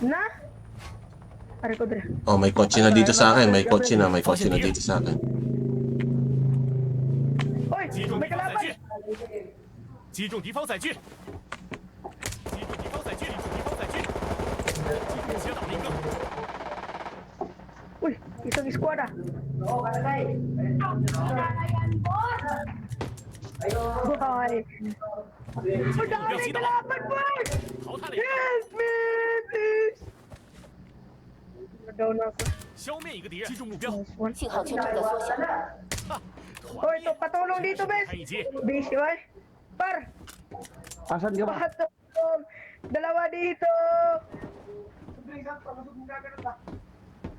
Na? Pare ko dre. Oh, may kotse na dito sa akin. May kotse na dito sa akin. Oy, 击中 may 敌方载 kalaban. 具，击中敌方载具，击中敌方载具，击中敌方载具，接倒了一个， Uy, isang squad ah. Boy. 目 Madami 标击倒， kalaban, boy! 淘汰了一个， Help me, please! Down ako. 消灭一个敌人，击中目标， Nice one. 信号圈正在缩小， Oy, ito, patulong dito, bes. 开一击， Busy, boy. Par, Asan ka ba? patulong. Dalawa dito.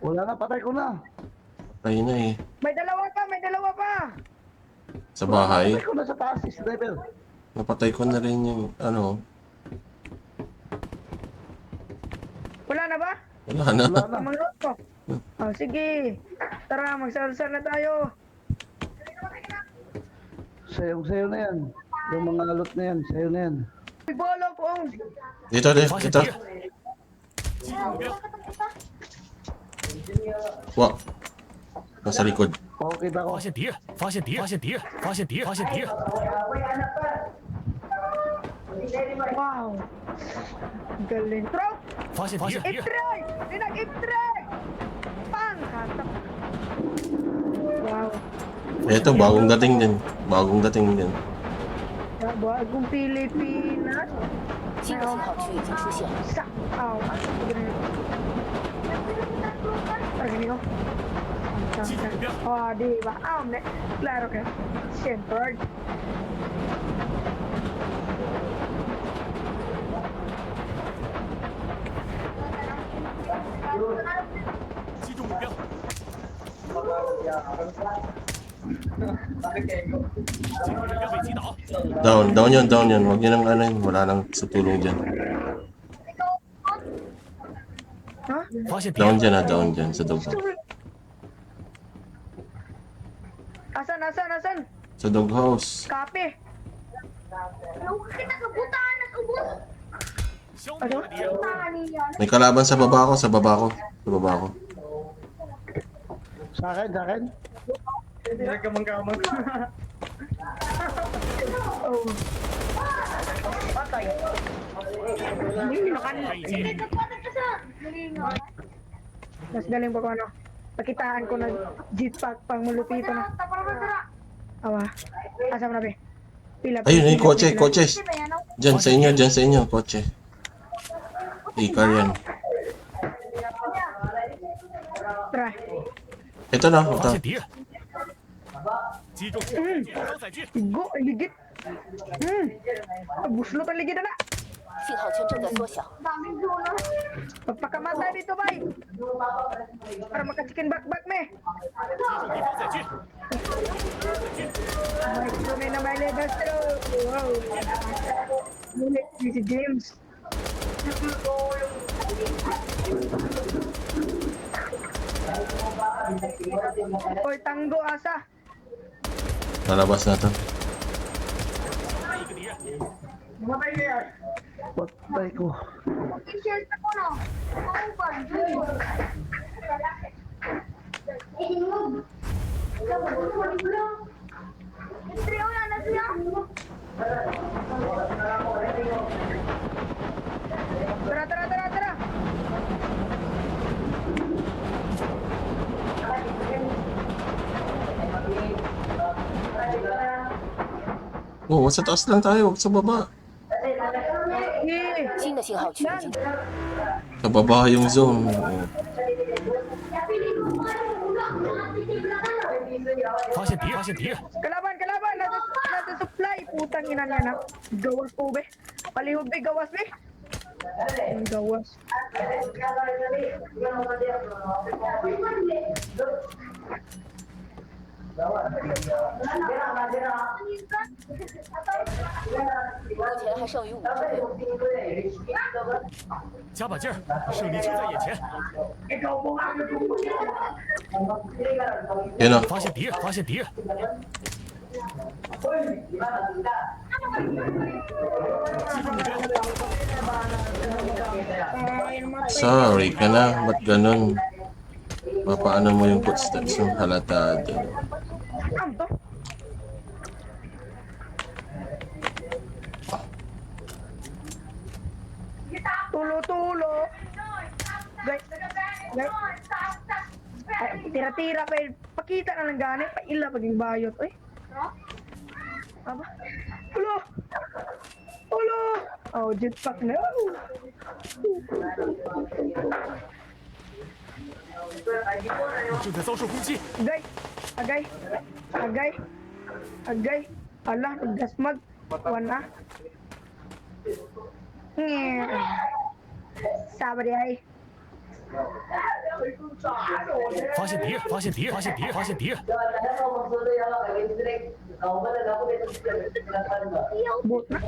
Wala na, patay ko na. Ayun na eh. May dalawa pa. Sa bahay. Patay ko na sa taas, driver. Napatay ko na rin yung ano. Wala na ba? Wala na. Wala na. Mga lot ko. Oh, sige. Tara, magsalsal na tayo. Sayo na yan. Yung mga loot na yan, sayo na yan. May bolo ko. Dito, dito, 发现 dito. 敌人，击中目标， Wow. Nasa likod. Oo, kita ko. 发现敌人，发现敌人，发现敌人，发现敌人，发现敌人， Wow. Galing. Throw. 发现敌人， I-try. I-try. Pang. Hatak. Wow. Ito, bagong dating din. Bagong dating din. Bagong Pilipinas. 新的信号区已经出现， Sa. Aw. Parang ganito. Oh, di ba? Klaro ka. Siyempre. 击中目标， 击中目标被击倒， Down yun. Huwag nyo nang ano yun. Wala nang sutulong dyan. Ha? 发现敌 Down 人， dyan down dyan sa dog. Asan? Sa dog house. Kape. 消灭了敌人， May kalaban sa baba ko. Sa baba ko. Sa akin. Oh. Patay. Hindi nakan. 开一击， Mas galing pa ko ano. Pakitaan ko na jetpack pang mulupito na. Awa. Asam na be. Pila. Ayun, yung kotse. Dyan sa inyo. Kotse. Ika yan. Tara. Ito na. 发 Ito. 现敌人，击中敌方载具， Go, ligit. Buslo pa ligit na. 信号圈正在缩小， Pagpakamatay dito, bay. Para makachicken back me. 击中敌方载具， Ay, tunay na may level through. Wow. Ngunit, si James. Oy, tanggo asa. Lalabas na to. 一个敌人， Patay ko. Tara. Oh, sa taas lang tayo. Huwag sa baba. Yeah. 新的信号区已经 Sa baba yung zone. Oh. 发现敌人，发现敌人， Kalaban. Nasa supply. Putang ina niya na. Gawas po, be. Palihog, be. Gawas, be. Ang gawas.目前还剩余5分钟。加把劲儿，胜利就在眼前。 Yun o. 发现敌人，发现敌人， Sorry ka na, ba't ganun? Papaano mo yung footsteps ng halatado? Ano to? Tulo. Guys. Ay, tira-tira pa. Pakita na lang gani. Paila paging bayot. Uy. Aba. Ulo. Oh, jetpack na. 正在遭受攻击， Agay. Alah, nagdasmag. Wana. Sabar ya, ay. 发现敌人，发现敌人，发现敌人，发现敌人， Bot na.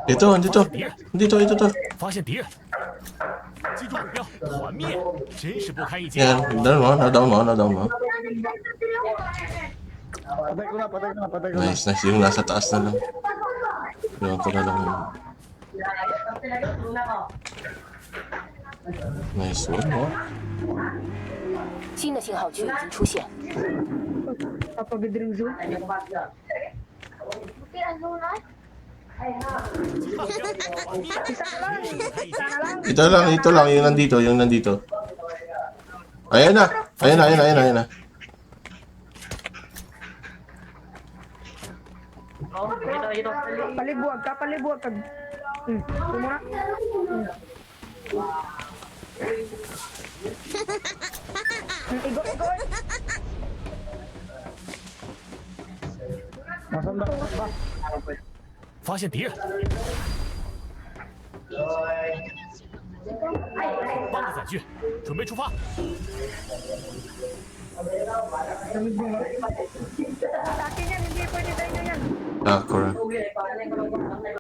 Dito. 发现敌人，击中目标，团灭，真是不堪一击。 Yan, na-down mo. Patay ko na. Nice. Yung nasa taas na lang. Yung ko na lang yun. Nice one, oh. 新的信号区已经出现， Papagidring zoom. Ito lang, yung nandito. Ayan na. Palibuag ka. Tumuna. Igo. 发现敌人，帮着载具，准备出发。 Sa akin yan, hindi pwede tayo yan. Ah, correct.